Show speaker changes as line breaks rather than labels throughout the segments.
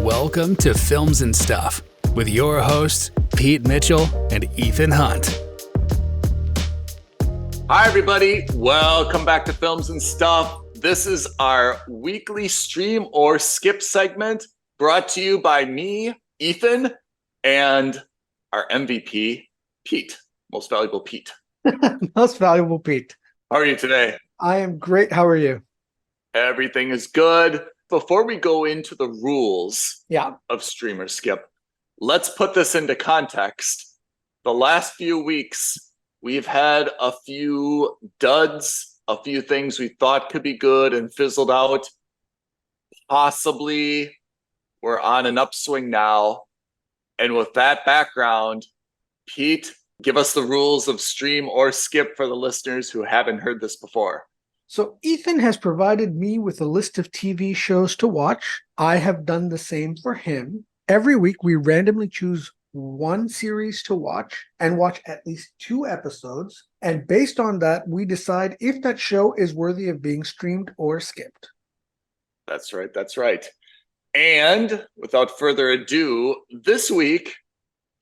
Welcome to Films and Stuff with your hosts, Pete Mitchell and Ethan Hunt.
Hi, everybody. Welcome back to Films and Stuff. This is our weekly stream or skip segment brought to you by me, Ethan, and our MVP, Pete. Most valuable Pete.
Most valuable Pete.
How are you today?
I am great. How are you?
Everything is good. Before we go into the rules of stream or skip, let's put this into context. The last few weeks, we've had a few duds, a few things we thought could be good and fizzled out. Possibly we're on an upswing now. And with that background, Pete, give us the rules of stream or skip for the listeners who haven't heard this before.
So Ethan has provided me with a list of TV shows to watch. I have done the same for him. Every week, we randomly choose one series to watch and watch at least 2 episodes. And based on that, we decide if that show is worthy of being streamed or skipped.
That's right. That's right. And without further ado, this week,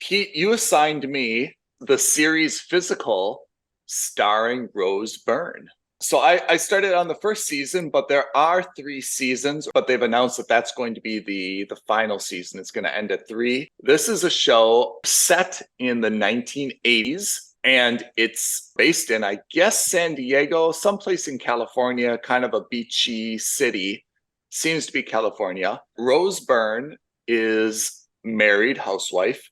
Pete, you assigned me the series Physical starring Rose Byrne. So I started on the first season, but there are 3 seasons, but they've announced that that's going to be the final season. It's going to end at 3. This is a show set in the 1980s, and it's based in, I guess, San Diego, someplace in California, kind of a beachy city. Seems to be California. Rose Byrne is married housewife.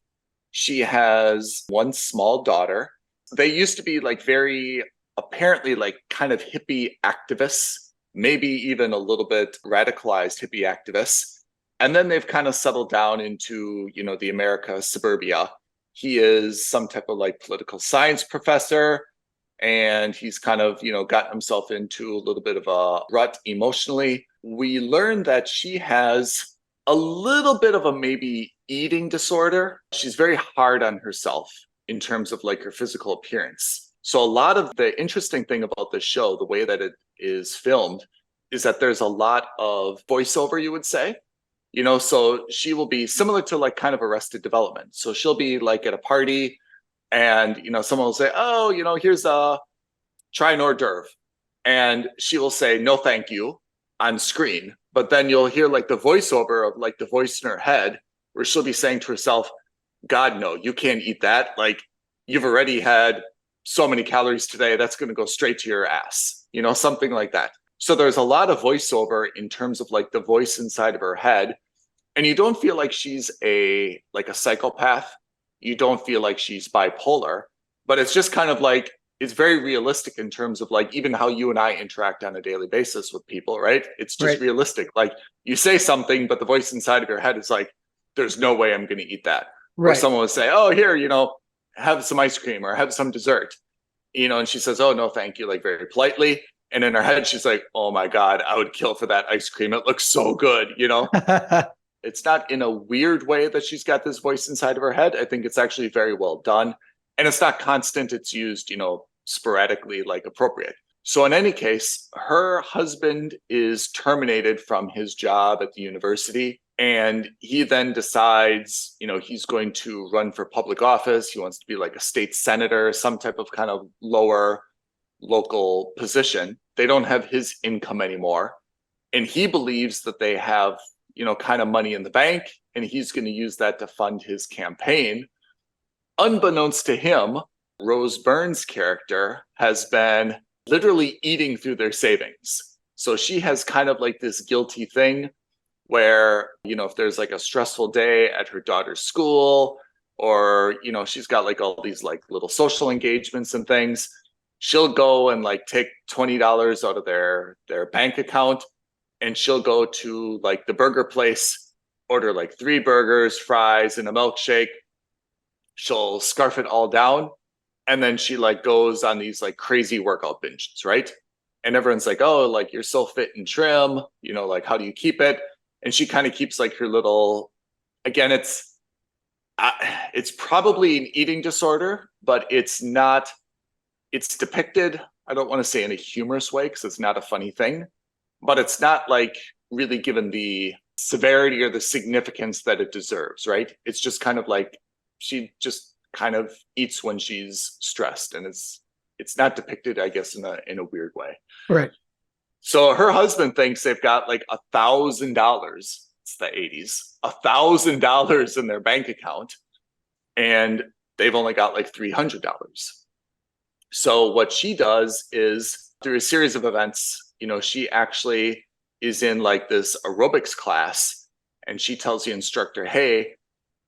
She has one small daughter. They used to be like very... apparently like kind of hippie activists, maybe even a little bit radicalized hippie activists. And then they've kind of settled down into, the America suburbia. He is some type of like political science professor, and he's kind of, gotten himself into a little bit of a rut emotionally. We learned that she has a little bit of a maybe eating disorder. She's very hard on herself in terms of like her physical appearance. So a lot of the interesting thing about this show, the way that it is filmed, is that there's a lot of voiceover, you would say. So she will be similar to like kind of Arrested Development. So she'll be like at a party and, someone will say, oh, here's a try an hors d'oeuvre. And she will say, no, thank you on screen. But then you'll hear like the voiceover of like the voice in her head where she'll be saying to herself, God, no, you can't eat that. Like you've already had so many calories today, that's going to go straight to your ass, something like that. So there's a lot of voiceover in terms of like the voice inside of her head. And you don't feel like she's a psychopath. You don't feel like she's bipolar, but it's just kind of like, it's very realistic in terms of like even how you and I interact on a daily basis with people, right? It's just realistic. Like you say something, but the voice inside of your head is like, there's no way I'm going to eat that. Right. Or someone will say, oh, here, have some ice cream or have some dessert, and she says, oh, no, thank you, like very politely. And in her head, she's like, oh my God, I would kill for that ice cream. It looks so good, It's not in a weird way that she's got this voice inside of her head. I think it's actually very well done. And it's not constant. It's used, sporadically, like appropriate. So in any case, her husband is terminated from his job at the university. And he then decides, he's going to run for public office. He wants to be like a state senator, some type of kind of lower local position. They don't have his income anymore. And he believes that they have, kind of money in the bank, and he's going to use that to fund his campaign. Unbeknownst to him, Rose Byrne's character has been literally eating through their savings. So she has kind of like this guilty thing where, if there's like a stressful day at her daughter's school, or, she's got like all these like little social engagements and things, she'll go and like take $20 out of their bank account, and she'll go to like the burger place, order like 3 burgers, fries, and a milkshake. She'll scarf it all down. And then she like goes on these like crazy workout binges, right? And everyone's like, oh, like you're so fit and trim, like how do you keep it? And she kind of keeps like her little, again, it's probably an eating disorder, but it's not, it's depicted, I don't want to say in a humorous way because it's not a funny thing, but it's not like really given the severity or the significance that it deserves, right? It's just kind of like she just kind of eats when she's stressed, and it's not depicted, I guess, in a weird way.
Right.
So her husband thinks they've got like $1,000. It's the 80s, $1,000 in their bank account, and they've only got like $300. So what she does is, through a series of events, she actually is in like this aerobics class, and she tells the instructor, hey,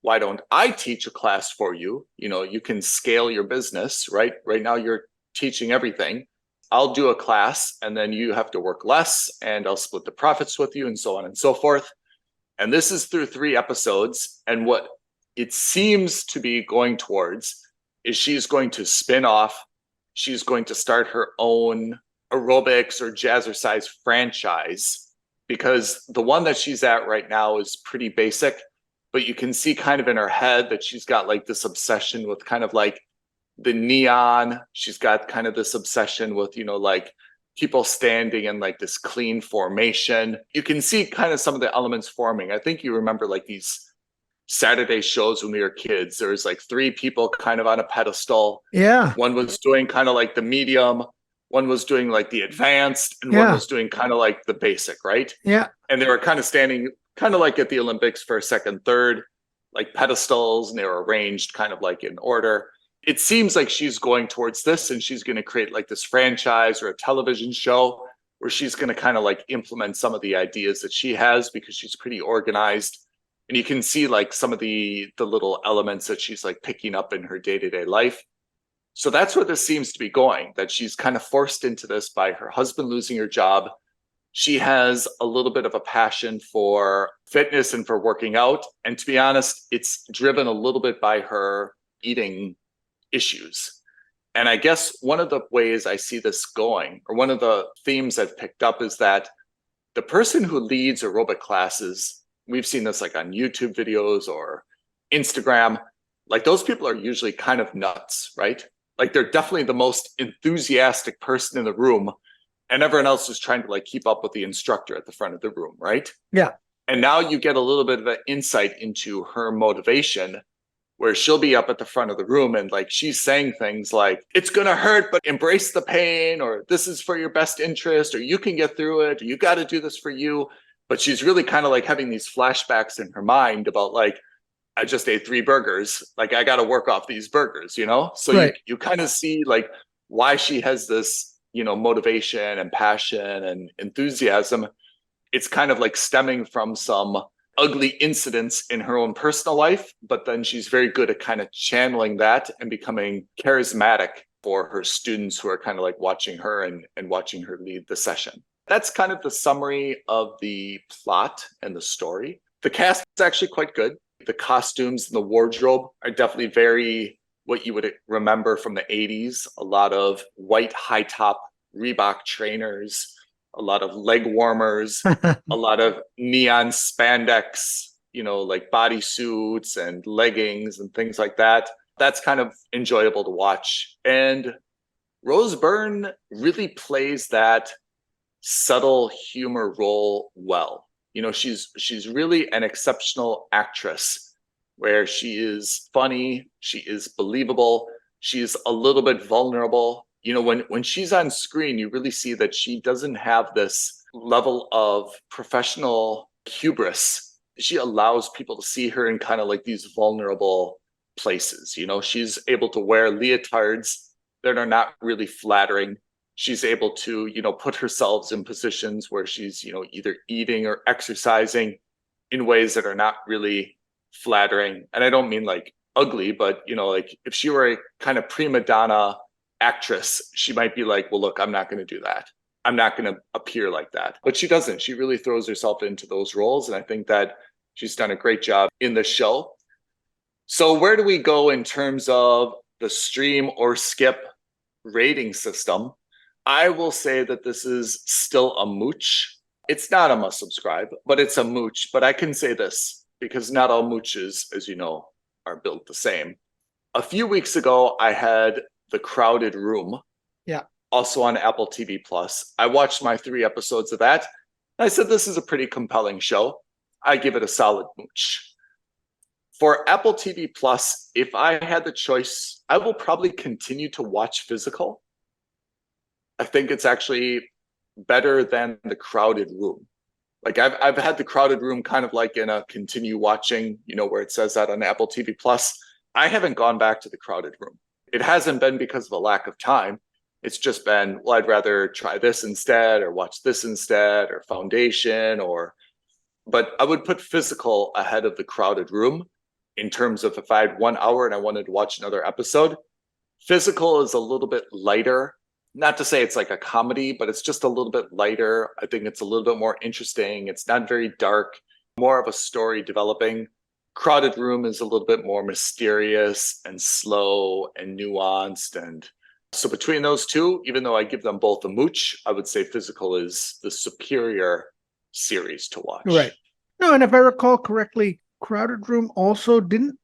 why don't I teach a class for you? You can scale your business, right? Right now you're teaching everything. I'll do a class, and then you have to work less, and I'll split the profits with you, and so on and so forth. And this is through 3 episodes. And what it seems to be going towards is she's going to spin off. She's going to start her own aerobics or jazzercise franchise, because the one that she's at right now is pretty basic, but you can see kind of in her head that she's got like this obsession with kind of like the neon. She's got kind of this obsession with, like people standing in like this clean formation. You can see kind of some of the elements forming. I think you remember like these Saturday shows when we were kids. There was like 3 people kind of on a pedestal.
Yeah.
One was doing kind of like the medium, one was doing like the advanced, and one was doing kind of like the basic, right?
Yeah.
And they were kind of standing kind of like at the Olympics for second, third, like pedestals, and they were arranged kind of like in order. It seems like she's going towards this, and she's going to create like this franchise or a television show where she's going to kind of like implement some of the ideas that she has, because she's pretty organized. And you can see like some of the little elements that she's like picking up in her day-to-day life. So that's where this seems to be going, that she's kind of forced into this by her husband losing her job. She has a little bit of a passion for fitness and for working out. And to be honest, it's driven a little bit by her eating issues. And I guess one of the ways I see this going, or one of the themes I've picked up, is that the person who leads aerobic classes, we've seen this like on YouTube videos or Instagram, like those people are usually kind of nuts, right? Like they're definitely the most enthusiastic person in the room, and everyone else is trying to like keep up with the instructor at the front of the room, right?
Yeah.
And now you get a little bit of an insight into her motivation, where she'll be up at the front of the room and like she's saying things like, it's going to hurt, but embrace the pain, or this is for your best interest, or you can get through it, or you got to do this for you. But she's really kind of like having these flashbacks in her mind about like, I just ate 3 burgers. Like I got to work off these burgers, So
Right.
you kind of see like why she has this, motivation and passion and enthusiasm. It's kind of like stemming from some ugly incidents in her own personal life, but then she's very good at kind of channeling that and becoming charismatic for her students who are kind of like watching her and watching her lead the session. That's kind of the summary of the plot and the story. The cast is actually quite good. The costumes and the wardrobe are definitely very what you would remember from the 80s. A lot of white high top Reebok trainers, a lot of leg warmers, a lot of neon spandex, like bodysuits and leggings and things like that. That's kind of enjoyable to watch. And Rose Byrne really plays that subtle humor role well. She's really an exceptional actress, where she is funny, she is believable, she's a little bit vulnerable. When she's on screen, you really see that she doesn't have this level of professional hubris. She allows people to see her in kind of like these vulnerable places. She's able to wear leotards that are not really flattering. She's able to, put herself in positions where she's, either eating or exercising in ways that are not really flattering. And I don't mean like ugly, but, like if she were a kind of prima donna actress, she might be like, well, look, I'm not going to do that. I'm not going to appear like that. But she doesn't. She really throws herself into those roles. And I think that she's done a great job in the show. So where do we go in terms of the stream or skip rating system? I will say that this is still a mooch. It's not a must subscribe, but it's a mooch. But I can say this, because not all mooches, as you know, are built the same. A few weeks ago, I had The Crowded Room, also on Apple TV Plus. I watched my 3 episodes of that. I said, this is a pretty compelling show. I give it a solid mooch. For Apple TV Plus, if I had the choice, I will probably continue to watch Physical. I think it's actually better than The Crowded Room. Like I've had The Crowded Room kind of like in a continue watching, where it says that on Apple TV Plus. I haven't gone back to The Crowded Room. It hasn't been because of a lack of time. It's just been, well, I'd rather try this instead or watch this instead or Foundation but I would put Physical ahead of The Crowded Room in terms of if I had 1 hour and I wanted to watch another episode. Physical is a little bit lighter. Not to say it's like a comedy, but it's just a little bit lighter. I think it's a little bit more interesting. It's not very dark, more of a story developing. Crowded Room is a little bit more mysterious and slow and nuanced. And so between those two, even though I give them both a mooch, I would say Physical is the superior series to watch.
Right. No, and if I recall correctly, Crowded Room also didn't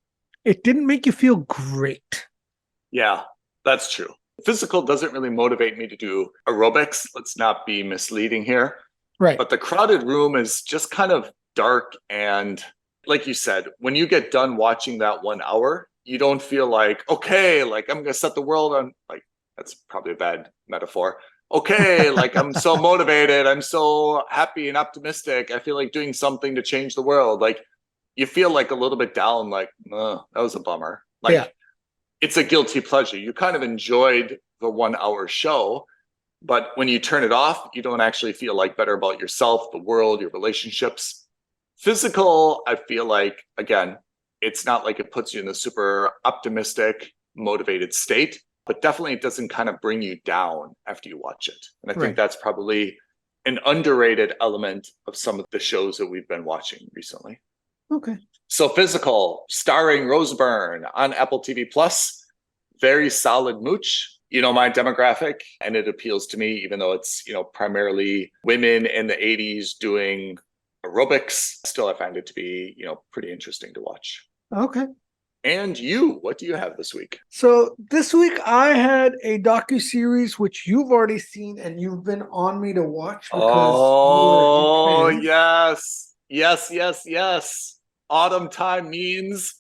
make you feel great.
Yeah, that's true. Physical doesn't really motivate me to do aerobics. Let's not be misleading here.
Right.
But The Crowded Room is just kind of dark. And like you said, when you get done watching that 1 hour, you don't feel like, okay, like I'm going to set the world on, like, that's probably a bad metaphor. Okay, like I'm so motivated. I'm so happy and optimistic. I feel like doing something to change the world. Like you feel like a little bit down, like, that was a bummer. Like,
yeah.
It's a guilty pleasure. You kind of enjoyed the 1 hour show, but when you turn it off, you don't actually feel like better about yourself, the world, your relationships. Physical, I feel like, again, it's not like it puts you in the super optimistic, motivated state, but definitely it doesn't kind of bring you down after you watch it. And I think that's probably an underrated element of some of the shows that we've been watching recently.
Okay.
So Physical, starring Rose Byrne on Apple TV Plus, very solid mooch, my demographic, and it appeals to me, even though it's, primarily women in the 80s doing aerobics. Still, I find it to be, pretty interesting to watch.
Okay.
And what do you have this week?
So this week I had a docuseries which you've already seen and you've been on me to watch because you're a big fan.
Yes. Autumn time means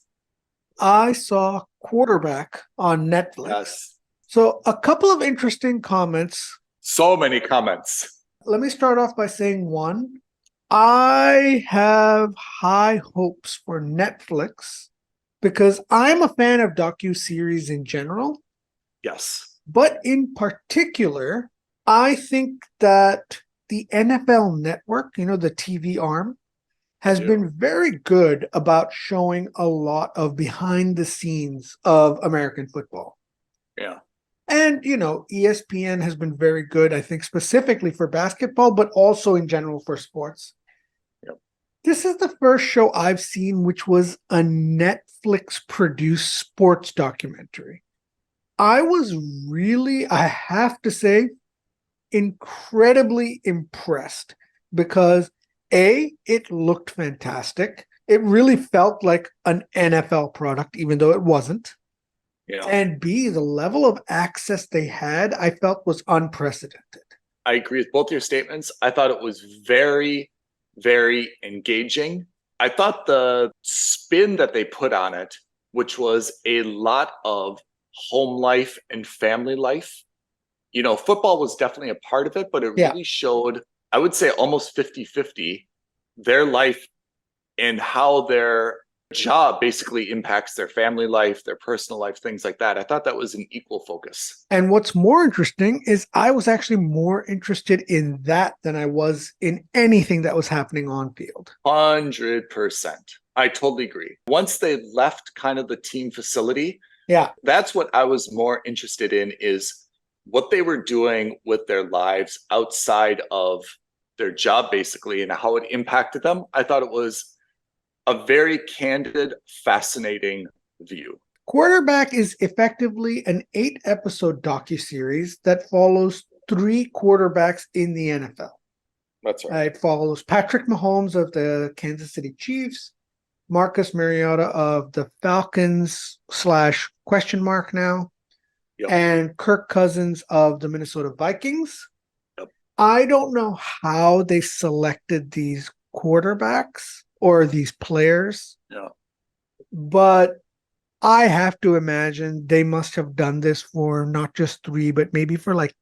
I saw Quarterback on Netflix.
Yes.
So a couple of interesting comments.
So many comments.
Let me start off by saying one, I have high hopes for Netflix because I'm a fan of docuseries in general.
Yes.
But in particular, I think that the NFL Network, the TV arm, has been very good about showing a lot of behind the scenes of American football.
Yeah.
And, ESPN has been very good, I think, specifically for basketball, but also in general for sports.
Yep.
This is the first show I've seen which was a Netflix-produced sports documentary. I was really, I have to say, incredibly impressed because it looked fantastic. It really felt like an NFL product, even though it wasn't.
Yeah.
And B, the level of access they had, I felt was unprecedented.
I agree with both your statements. I thought it was very, very engaging. I thought the spin that they put on it, which was a lot of home life and family life. Football was definitely a part of it, but it really showed, I would say almost 50-50, their life and how their job basically impacts their family life, their personal life, things like that. I thought that was an equal focus.
And what's more interesting is I was actually more interested in that than I was in anything that was happening on field.
100%. I totally agree. Once they left kind of the team facility, that's what I was more interested in, is what they were doing with their lives outside of their job, basically, and how it impacted them. I thought it was a very candid, fascinating view.
Quarterback is effectively an 8-episode docuseries that follows 3 quarterbacks in the NFL.
That's right.
It follows Patrick Mahomes of the Kansas City Chiefs, Marcus Mariota of the Falcons / question mark now, and Kirk Cousins of the Minnesota Vikings. I don't know how they selected these quarterbacks or these players.
Yeah.
But I have to imagine they must have done this for not just 3, but maybe for like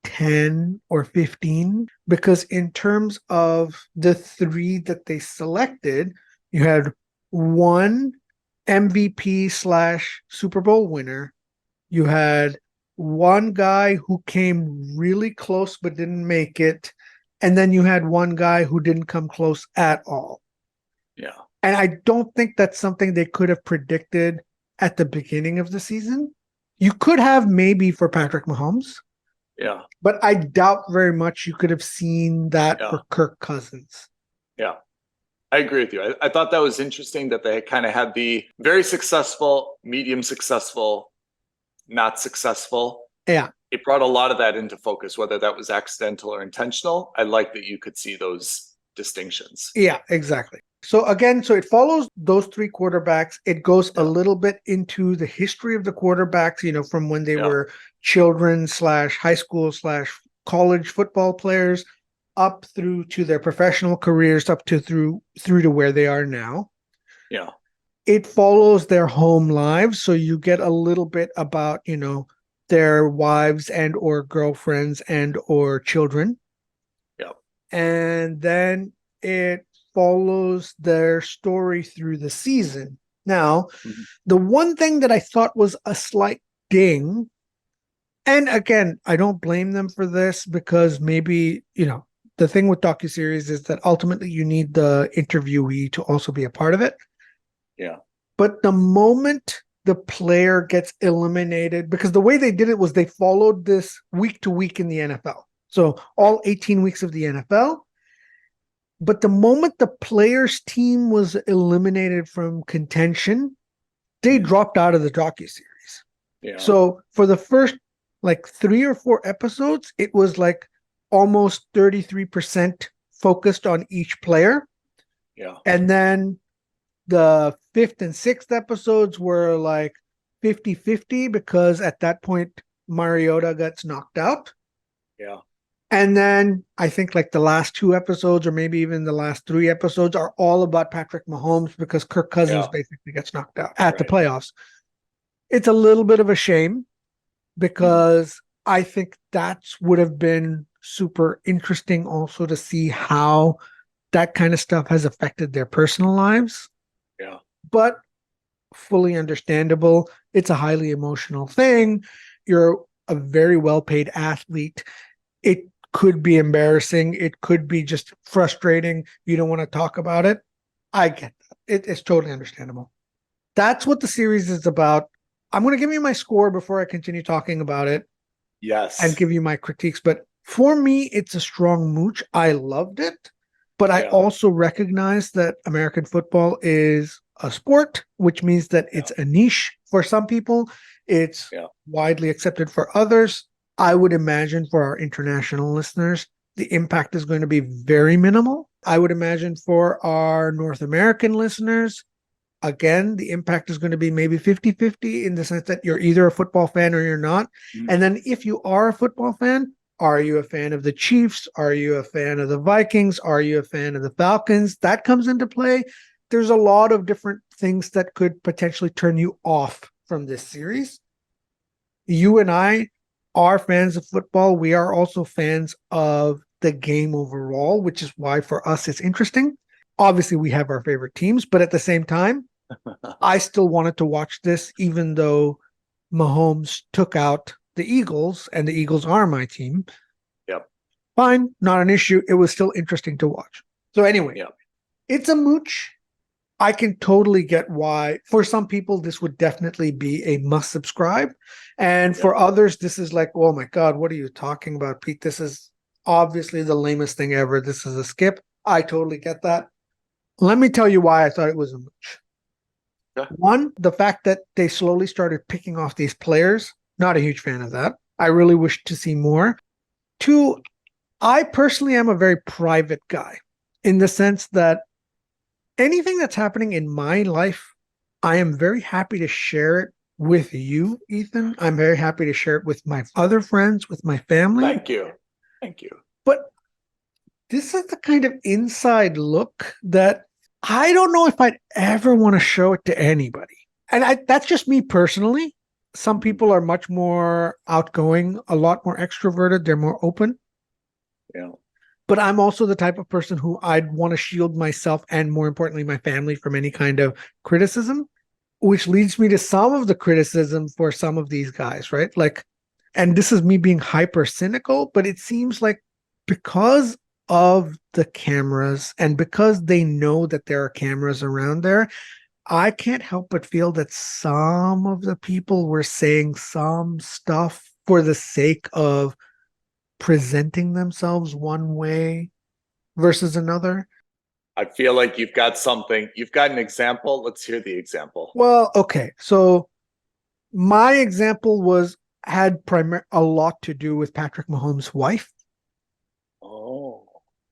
10 or 15. Because in terms of the 3 that they selected, you had one MVP slash Super Bowl winner. You had one guy who came really close but didn't make it. And then you had one guy who didn't come close at all.
Yeah.
And I don't think that's something they could have predicted at the beginning of the season. You could have maybe for Patrick Mahomes.
Yeah.
But I doubt very much you could have seen that
Yeah.
for Kirk Cousins.
Yeah. I agree with you. I thought that was interesting that they kind of had the very successful, medium successful, not successful.
Yeah.
It brought a lot of that into focus, whether that was accidental or intentional. I like that you could see those distinctions.
Yeah, exactly. So again, so it follows those 3 quarterbacks. It goes a little bit into the history of the quarterbacks, from when they were children / high school / college football players up through to their professional careers, up to through to where they are now.
Yeah.
It follows their home lives. So you get a little bit about, their wives and or girlfriends and or children.
Yeah.
And then it follows their story through the season. Now, the one thing that I thought was a slight ding, and again, I don't blame them for this because maybe, the thing with docuseries is that ultimately you need the interviewee to also be a part of it.
Yeah.
But the moment the player gets eliminated, because the way they did it was they followed this week to week in the NFL. So all 18 weeks of the NFL. But the moment the players' team was eliminated from contention, they dropped out of the docuseries.
Yeah.
So for the first 3 or 4 episodes, it was almost 33% focused on each player.
Yeah.
And then the 5th and 6th episodes were 50-50 because at that point, Mariota gets knocked out.
Yeah.
And then I think the last 2 episodes or maybe even the last 3 episodes are all about Patrick Mahomes because Kirk Cousins basically gets knocked out at the playoffs. It's a little bit of a shame because I think that would have been super interesting also to see how that kind of stuff has affected their personal lives.
Yeah.
But fully understandable. It's a highly emotional thing. You're a very well-paid athlete. It could be embarrassing. It could be just frustrating. You don't want to talk about it. I get that. It's totally understandable. That's what the series is about. I'm going to give you my score before I continue talking about it.
Yes.
And give you my critiques. But for me, it's a strong mooch. I loved it. But I also recognize that American football is a sport, which means that it's a niche for some people. It's widely accepted for others. I would imagine for our international listeners, the impact is going to be very minimal. I would imagine for our North American listeners, again, the impact is going to be maybe 50-50 in the sense that you're either a football fan or you're not. And then if you are a football fan, are you a fan of the Chiefs? Are you a fan of the Vikings? Are you a fan of the Falcons? That comes into play. There's a lot of different things that could potentially turn you off from this series. You and I are fans of football. We are also fans of the game overall, which is why for us it's interesting. Obviously, we have our favorite teams, but at the same time, I still wanted to watch this, even though Mahomes took out the Eagles, and the Eagles are my team.
Yep.
Fine, not an issue. It was still interesting to watch. So anyway, it's a mooch. I can totally get why. For some people, this would definitely be a must subscribe. And for others, this is like, oh my God, what are you talking about, Pete? This is obviously the lamest thing ever. This is a skip. I totally get that. Let me tell you why I thought it was a mooch. One, the fact that they slowly started picking off these players. Not a huge fan of that. I really wish to see more. Two, I personally am a very private guy in the sense that anything that's happening in my life, I am very happy to share it with you, Ethan. I'm very happy to share it with my other friends, with my family.
Thank you. Thank you.
But this is the kind of inside look that I don't know if I'd ever want to show it to anybody. And that's just me personally. Some people are much more outgoing, a lot more extroverted. They're more open.
Yeah.
But I'm also the type of person who I'd want to shield myself and, more importantly, my family from any kind of criticism, which leads me to some of the criticism for some of these guys, right? Like, and this is me being hyper cynical, but it seems like because of the cameras and because they know that there are cameras around there, I can't help but feel that some of the people were saying some stuff for the sake of presenting themselves one way versus another.
I feel like you've got something. You've got an example. Let's hear the example.
Well, okay. So my example had a lot to do with Patrick Mahomes' wife.
Oh.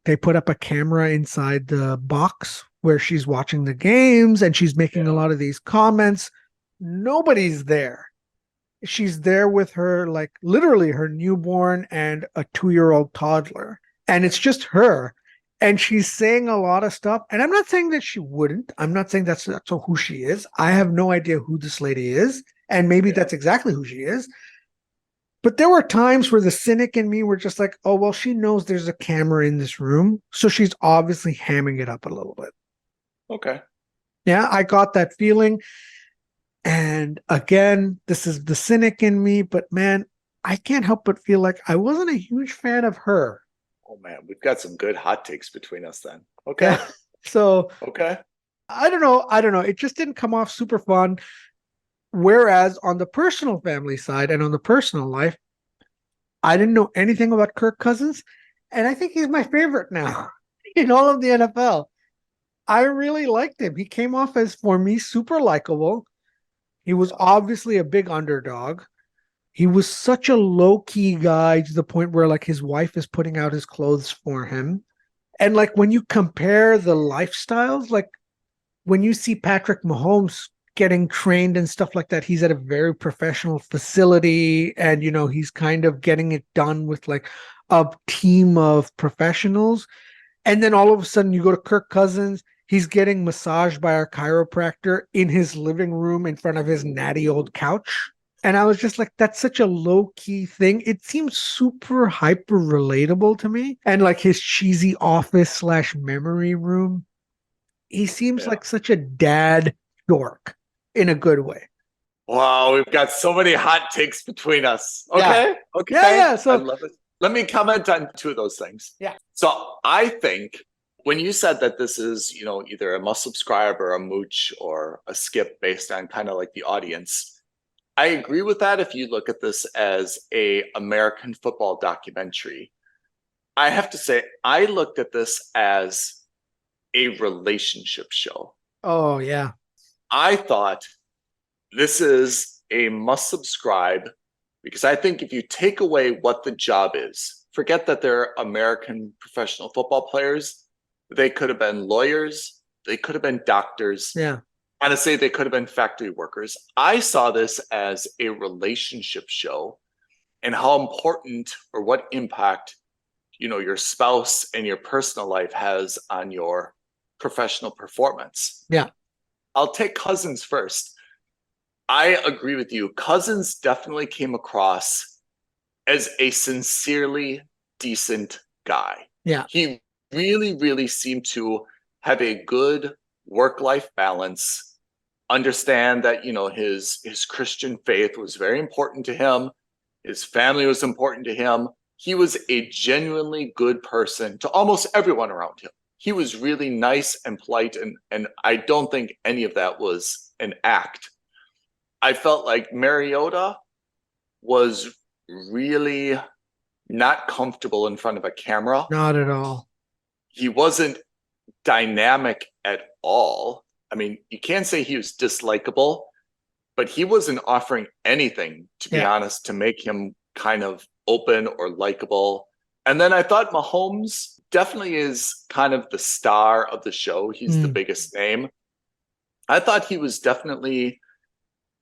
They put up a camera inside the box where she's watching the games and she's making a lot of these comments. Nobody's there. She's there with her, like literally her newborn and a 2-year-old toddler. And it's just her. And she's saying a lot of stuff. And I'm not saying that she wouldn't. I'm not saying that's who she is. I have no idea who this lady is. And maybe that's exactly who she is. But there were times where the cynic in me were just like, oh, well, she knows there's a camera in this room. So she's obviously hamming it up a little bit.
Okay.
Yeah, I got that feeling. And again, this is the cynic in me, but man, I can't help but feel like I wasn't a huge fan of her.
Oh man, we've got some good hot takes between us then. Okay.
Yeah. So
Okay.
I don't know. It just didn't come off super fun. Whereas on the personal family side and on the personal life, I didn't know anything about Kirk Cousins. And I think he's my favorite now in all of the NFL. I really liked him. He came off as, for me, super likable. He was obviously a big underdog. He was such a low-key guy to the point where like his wife is putting out his clothes for him. And like when you compare the lifestyles, like when you see Patrick Mahomes getting trained and stuff like that, he's at a very professional facility and, you know, he's kind of getting it done with like a team of professionals. And then all of a sudden you go to Kirk Cousins, he's getting massaged by our chiropractor in his living room in front of his natty old couch. And I was just like, that's such a low key thing. It seems super hyper relatable to me. And like his cheesy office / memory room, he seems like such a dad dork in a good way.
Wow, we've got so many hot takes between us. Okay.
Yeah.
Okay.
Yeah. So
I love it. Let me comment on two of those things.
Yeah.
So I think when you said that this is, you know, either a must subscribe or a mooch or a skip based on kind of like the audience, I agree with that if you look at this as a American football documentary. I have to say, I looked at this as a relationship show.
oh yeah.
I thought this is a must subscribe because I think if you take away what the job is, forget that they're American professional football players. They could have been lawyers. They could have been doctors.
Yeah.
Honestly, they could have been factory workers. I saw this as a relationship show and how important or what impact, you know, your spouse and your personal life has on your professional performance.
Yeah.
I'll take Cousins first. I agree with you. Cousins definitely came across as a sincerely decent guy.
Yeah.
He really, really seemed to have a good work-life balance, understand that, you know, his Christian faith was very important to him. His family was important to him. He was a genuinely good person to almost everyone around him. He was really nice and polite, and I don't think any of that was an act. I felt like Mariota was really not comfortable in front of a camera.
Not at all.
He wasn't dynamic at all. I mean, you can't say he was dislikable, but he wasn't offering anything, to be honest, to make him kind of open or likable. And then I thought Mahomes definitely is kind of the star of the show. He's the biggest name. I thought he was definitely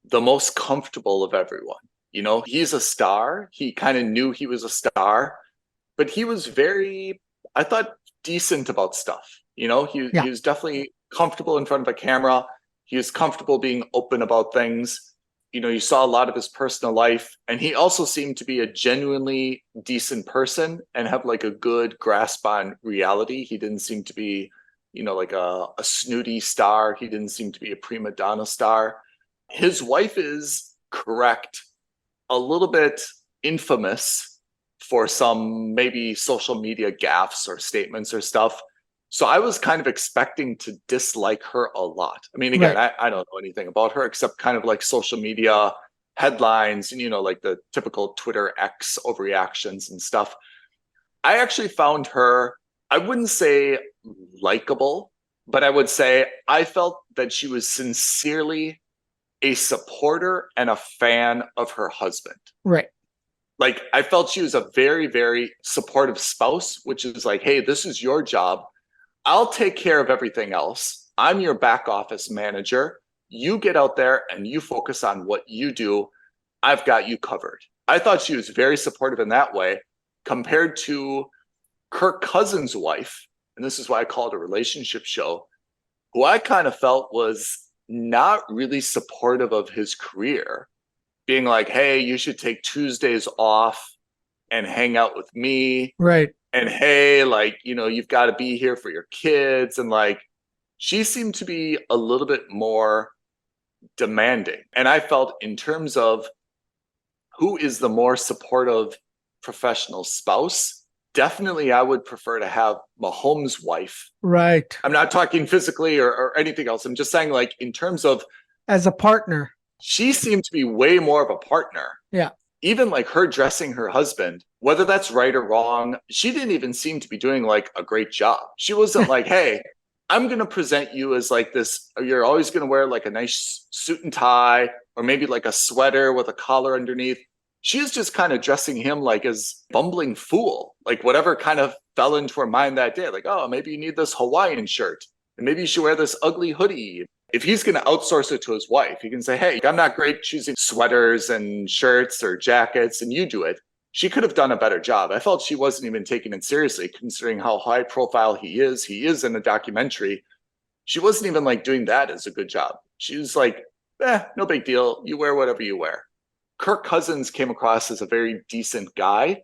the most comfortable of everyone. You know, he's a star. He kind of knew he was a star, but he was very, I thought, decent about stuff. You know, he was definitely comfortable in front of a camera. He was comfortable being open about things. You saw a lot of his personal life, and he also seemed to be a genuinely decent person and have like a good grasp on reality. He didn't seem to be, like a snooty star. He didn't seem to be a prima donna star. His wife is correct, a little bit infamous for some maybe social media gaffes or statements or stuff. So I was kind of expecting to dislike her a lot. I mean, again,
Right.
I don't know anything about her except kind of like social media headlines and, like the typical Twitter X overreactions and stuff. I actually found her, I wouldn't say likable, but I would say I felt that she was sincerely a supporter and a fan of her husband.
Right.
Like, I felt she was a very, very supportive spouse, which is like, hey, this is your job. I'll take care of everything else. I'm your back office manager. You get out there and you focus on what you do. I've got you covered. I thought she was very supportive in that way compared to Kirk Cousins' wife. And this is why I call it a relationship show, who I kind of felt was not really supportive of his career, being like, hey, you should take Tuesdays off and hang out with me.
Right.
And hey, like, you've got to be here for your kids. And like, she seemed to be a little bit more demanding. And I felt in terms of who is the more supportive professional spouse, definitely I would prefer to have Mahomes' wife.
Right.
I'm not talking physically or anything else. I'm just saying, like, in terms of
As a partner.
she seemed to be way more of a partner.
Yeah.
Even like her dressing her husband, whether that's right or wrong, she didn't even seem to be doing like a great job. She wasn't like, hey, I'm going to present you as like this. You're always going to wear like a nice suit and tie, or maybe like a sweater with a collar underneath. She's just kind of dressing him like as bumbling fool, like whatever kind of fell into her mind that day. Like, oh, maybe you need this Hawaiian shirt, and maybe you should wear this ugly hoodie. If he's going to outsource it to his wife, he can say, hey, I'm not great choosing sweaters and shirts or jackets, and you do it. She could have done a better job. I felt she wasn't even taking it seriously, considering how high profile he is. He is in a documentary. She wasn't even like doing that as a good job. She was like, no big deal. You wear whatever you wear. Kirk Cousins came across as a very decent guy,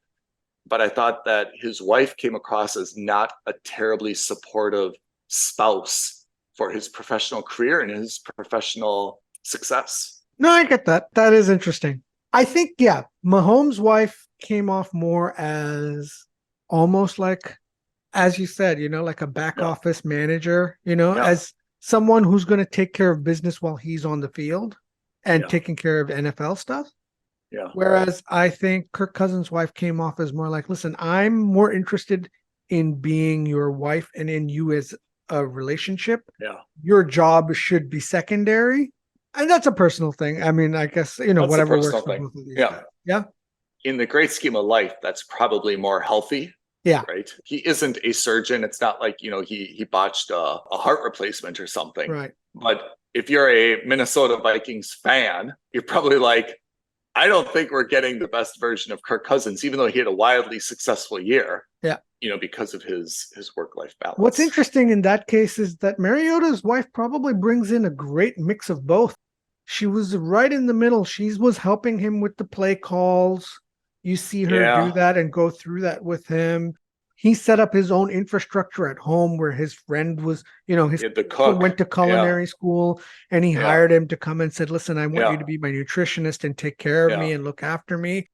but I thought that his wife came across as not a terribly supportive spouse for his professional career and his professional success.
No, I get that. That is interesting. I think, yeah, Mahomes' wife came off more as almost like, as you said, like a back office manager, as someone who's going to take care of business while he's on the field and taking care of NFL stuff.
Yeah.
Whereas I think Kirk Cousins' wife came off as more like, listen, I'm more interested in being your wife and in you as a relationship.
Yeah.
Your job should be secondary. And that's a personal thing. I mean, I guess,
That's
whatever works for
thing.
both of these guys. Yeah.
In the great scheme of life, that's probably more healthy.
Yeah.
Right. He isn't a surgeon. It's not like, he botched a heart replacement or something.
Right.
But if you're a Minnesota Vikings fan, you're probably like, I don't think we're getting the best version of Kirk Cousins, even though he had a wildly successful year.
Yeah.
Because of his work-life balance.
What's interesting in that case is that Mariota's wife probably brings in a great mix of both. She was right in the middle. She was helping him with the play calls. You see her do that and go through that with him. He set up his own infrastructure at home where his friend was,
the cook
went to culinary school, and he hired him to come and said, listen, I want you to be my nutritionist and take care of me and look after me.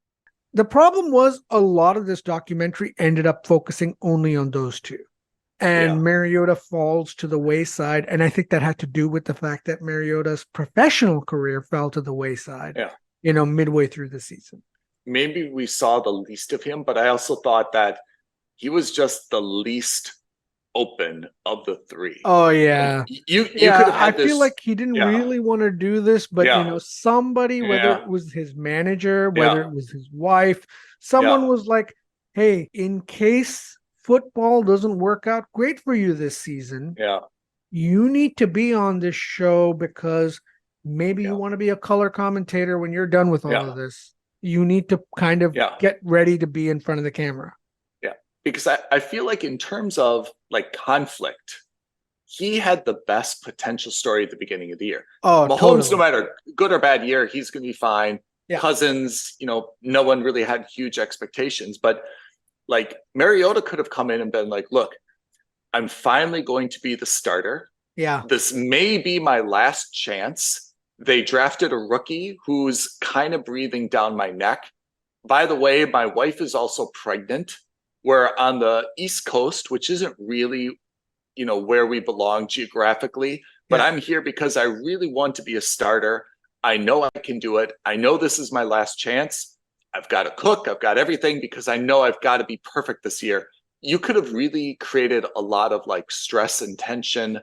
The problem was a lot of this documentary ended up focusing only on those two. And Mariota falls to the wayside. And I think that had to do with the fact that Mariota's professional career fell to the wayside, midway through the season.
Maybe we saw the least of him, but I also thought that he was just the least open of the three.
Oh, yeah.
Like, you could have had
I feel like he didn't really want to do this, but, somebody, whether it was his manager, whether it was his wife, someone was like, hey, in case football doesn't work out great for you this season, you need to be on this show because maybe you want to be a color commentator when you're done with all of this. You need to kind of get ready to be in front of the camera.
Yeah, because I feel like in terms of like conflict, he had the best potential story at the beginning of the year.
Oh,
Mahomes,
totally.
no matter good or bad year, he's going to be fine.
Yeah.
Cousins, no one really had huge expectations, but like Mariota could have come in and been like, look, I'm finally going to be the starter.
Yeah.
This may be my last chance. They drafted a rookie who's kind of breathing down my neck. By the way, my wife is also pregnant. We're on the East Coast, which isn't really, where we belong geographically, but I'm here because I really want to be a starter. I know I can do it. I know this is my last chance. I've got to cook. I've got everything because I know I've got to be perfect this year. You could have really created a lot of like stress and tension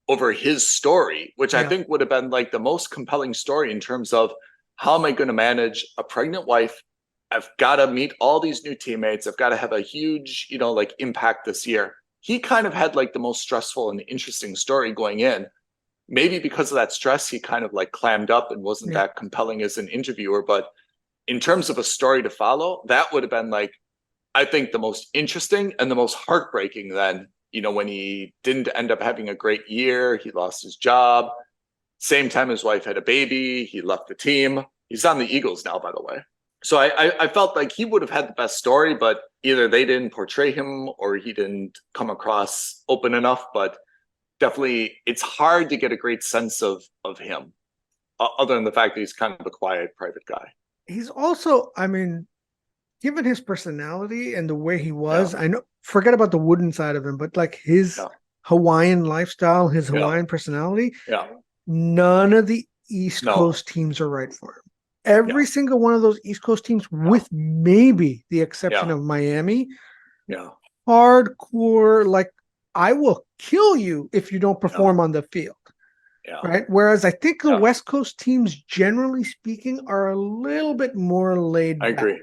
over his story, which I think would have been like the most compelling story in terms of how am I going to manage a pregnant wife? I've got to meet all these new teammates. I've got to have a huge, impact this year. He kind of had like the most stressful and interesting story going in. Maybe because of that stress, he kind of like clammed up and wasn't that compelling as an interviewer. But in terms of a story to follow, that would have been like, I think the most interesting and the most heartbreaking then, when he didn't end up having a great year, he lost his job. Same time his wife had a baby, he left the team. He's on the Eagles now, by the way. So I felt like he would have had the best story, but either they didn't portray him or he didn't come across open enough. But definitely, it's hard to get a great sense of him, other than the fact that he's kind of a quiet, private guy.
He's also, given his personality and the way he was, I know, forget about the wooden side of him, but like his Hawaiian lifestyle, his Hawaiian personality, none of the East Coast teams are right for him. Every single one of those East Coast teams, with maybe the exception of Miami, hardcore, like, I will kill you if you don't perform on the field. Right. Whereas I think the West Coast teams, generally speaking, are a little bit more laid back.
I agree.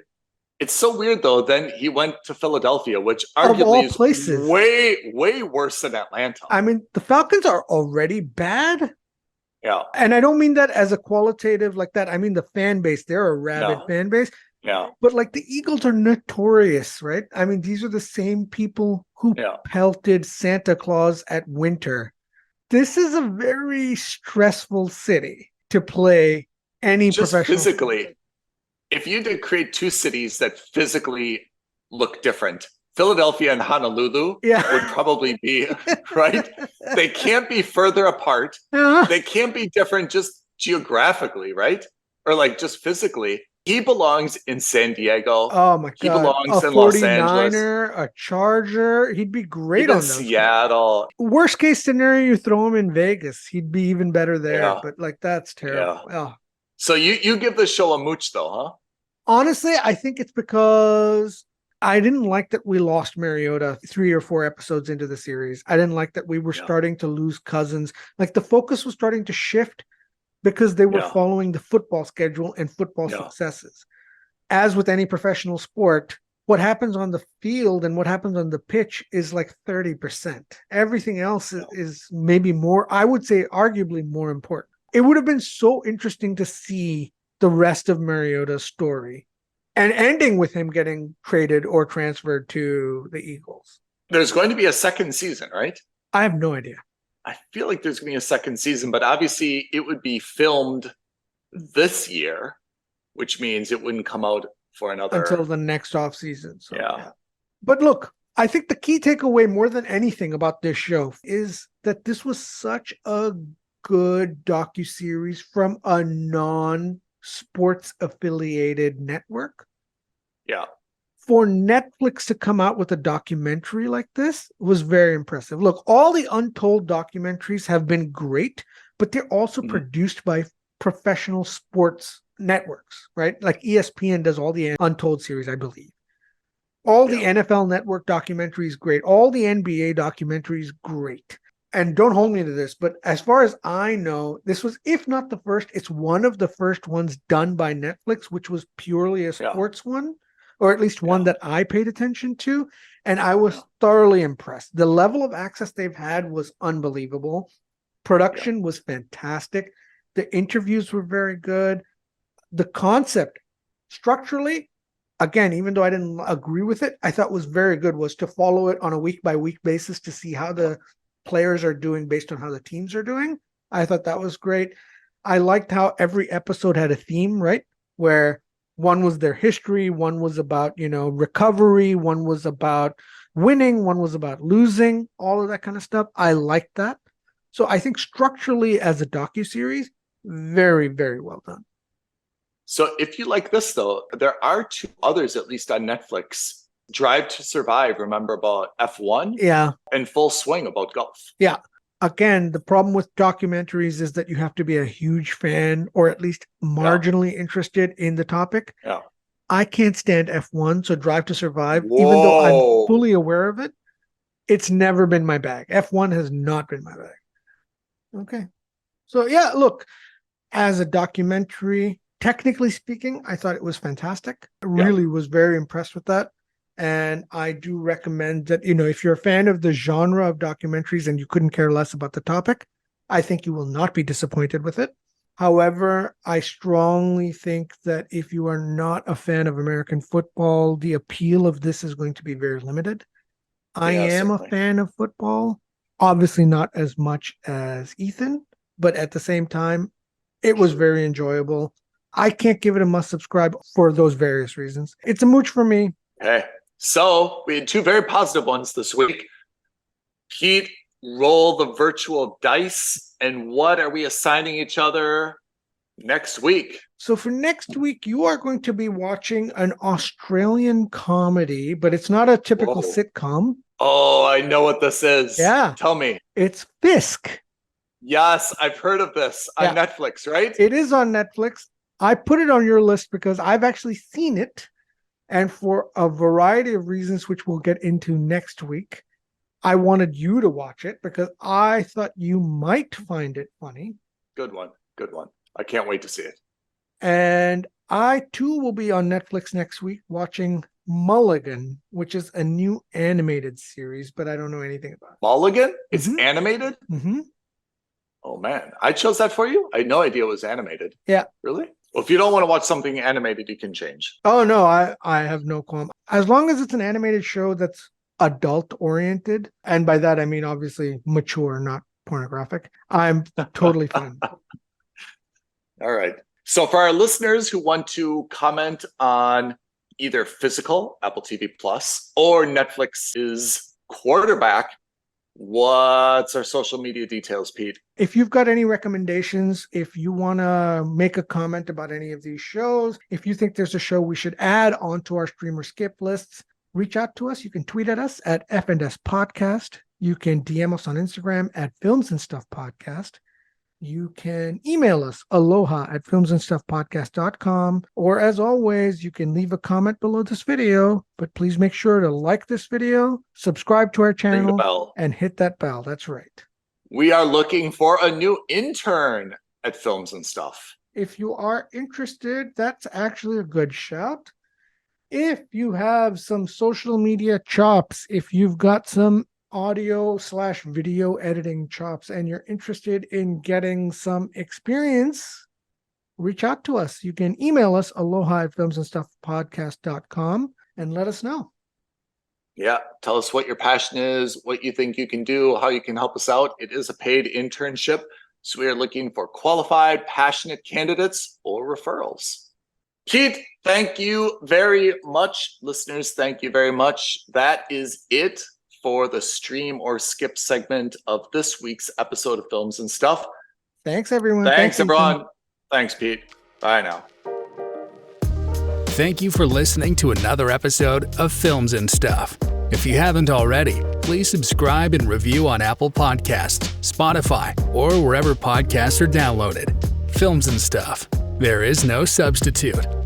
It's so weird, though. Then he went to Philadelphia, which arguably is
places,
way, way worse than Atlanta.
I mean, the Falcons are already bad.
Yeah.
And I don't mean that as a qualitative like that. I mean, the fan base, they're a rabid fan base.
Yeah.
But like the Eagles are notorious, right? I mean, these are the same people who pelted Santa Claus at winter. This is a very stressful city to play any
just
professional
physically
sport.
If you did create two cities that physically look different, Philadelphia and Honolulu would probably be right. They can't be further apart. They can't be different just geographically, right? Or like just physically. He belongs in San Diego.
Oh my God.
He belongs in
49er,
Los Angeles.
a Charger. He'd be great
Even
on those.
Seattle.
Worst case scenario, you throw him in Vegas. He'd be even better there. But like, that's terrible. Oh.
So you give this show a mooch though, huh?
Honestly, I think it's because I didn't like that we lost Mariota 3 or 4 episodes into the series. I didn't like that we were starting to lose Cousins. Like the focus was starting to shift because they were following the football schedule and football successes. As with any professional sport, what happens on the field and what happens on the pitch is like 30%. Everything else is maybe more, I would say arguably more important. It would have been so interesting to see the rest of Mariota's story and ending with him getting traded or transferred to the Eagles.
There's going to be a second season, right?
I have no idea.
I feel like there's going to be a second season, but obviously it would be filmed this year, which means it wouldn't come out for another
until the next off season. So, But look, I think the key takeaway more than anything about this show is that this was such a good docuseries from a non-sports affiliated network.
Yeah.
For Netflix to come out with a documentary like this was very impressive. Look, all the Untold documentaries have been great, but they're also produced by professional sports networks, right? Like ESPN does all the Untold series, I believe. All the NFL Network documentaries, great. All the NBA documentaries, great. And don't hold me to this, but as far as I know, this was, if not the first, it's one of the first ones done by Netflix, which was purely a sports one, or at least one that I paid attention to. And I was thoroughly impressed. The level of access they've had was unbelievable. Production was fantastic. The interviews were very good. The concept, structurally, again, even though I didn't agree with it, I thought was very good, was to follow it on a week-by-week basis to see how the players are doing based on how the teams are doing. I thought that was great. I liked how every episode had a theme, right? Where one was their history, one was about, recovery, one was about winning, one was about losing, all of that kind of stuff. I liked that. So I think structurally as a docuseries, very, very well done.
So if you like this, though, there are 2 others, at least on Netflix. Drive to Survive, remember, about F1?
Yeah.
And Full Swing about golf.
Yeah. Again, the problem with documentaries is that you have to be a huge fan or at least marginally interested in the topic.
Yeah.
I can't stand F1, so Drive to Survive,
Whoa.
even though I'm fully aware of it, it's never been my bag. F1 has not been my bag. Okay. So yeah, look, as a documentary, technically speaking, I thought it was fantastic. I really was very impressed with that. And I do recommend that, if you're a fan of the genre of documentaries and you couldn't care less about the topic, I think you will not be disappointed with it. However, I strongly think that if you are not a fan of American football, the appeal of this is going to be very limited. I am certainly a fan of football, obviously not as much as Ethan, but at the same time, it was very enjoyable. I can't give it a must subscribe for those various reasons. It's a mooch for me.
Okay. So we had 2 very positive ones this week. Pete, roll the virtual dice. And what are we assigning each other next week?
So for next week, you are going to be watching an Australian comedy, but it's not a typical sitcom.
Oh, I know what this is.
Yeah.
Tell me.
It's Fisk.
Yes, I've heard of this on Netflix, right?
It is on Netflix. I put it on your list because I've actually seen it. And for a variety of reasons, which we'll get into next week, I wanted you to watch it because I thought you might find it funny.
Good one. Good one. I can't wait to see it.
And I, too, will be on Netflix next week watching Mulligan, which is a new animated series, but I don't know anything about it.
Mulligan? It's animated?
Mm-hmm.
Oh, man. I chose that for you? I had no idea it was animated.
Yeah.
Really? Well, if you don't want to watch something animated, you can change.
Oh, no, I have no qualm. As long as it's an animated show that's adult-oriented, and by that I mean obviously mature, not pornographic, I'm totally fine.
All right. So for our listeners who want to comment on either Physical, Apple TV Plus, or Netflix's Quarterback, what's our social media details, Pete?
If you've got any recommendations, if you want to make a comment about any of these shows, if you think there's a show we should add onto our stream or skip lists, reach out to us. You can tweet at us at F&S Podcast. You can DM us on Instagram at Films and Stuff Podcast. You can email us aloha@filmsandstuffpodcast.com. Or as always, you can leave a comment below this video, but please make sure to like this video, subscribe to our channel, and hit that bell. That's right.
We are looking for a new intern at Films and Stuff.
If you are interested, that's actually a good shout. If you have some social media chops, if you've got some audio/video editing chops and you're interested in getting some experience, reach out to us. You can email us aloha@filmsandstuffpodcast.com and let us know.
Yeah, tell us what your passion is, what you think you can do, how you can help us out. It is a paid internship, so we are looking for qualified, passionate candidates or referrals. Pete, thank you very much. Listeners, thank you very much. That is it for the stream or skip segment of this week's episode of Films and Stuff.
Thanks, everyone.
Thanks everyone. Thanks, Pete. Bye now.
Thank you for listening to another episode of Films and Stuff. If you haven't already, please subscribe and review on Apple Podcasts, Spotify, or wherever podcasts are downloaded. Films and Stuff. There is no substitute.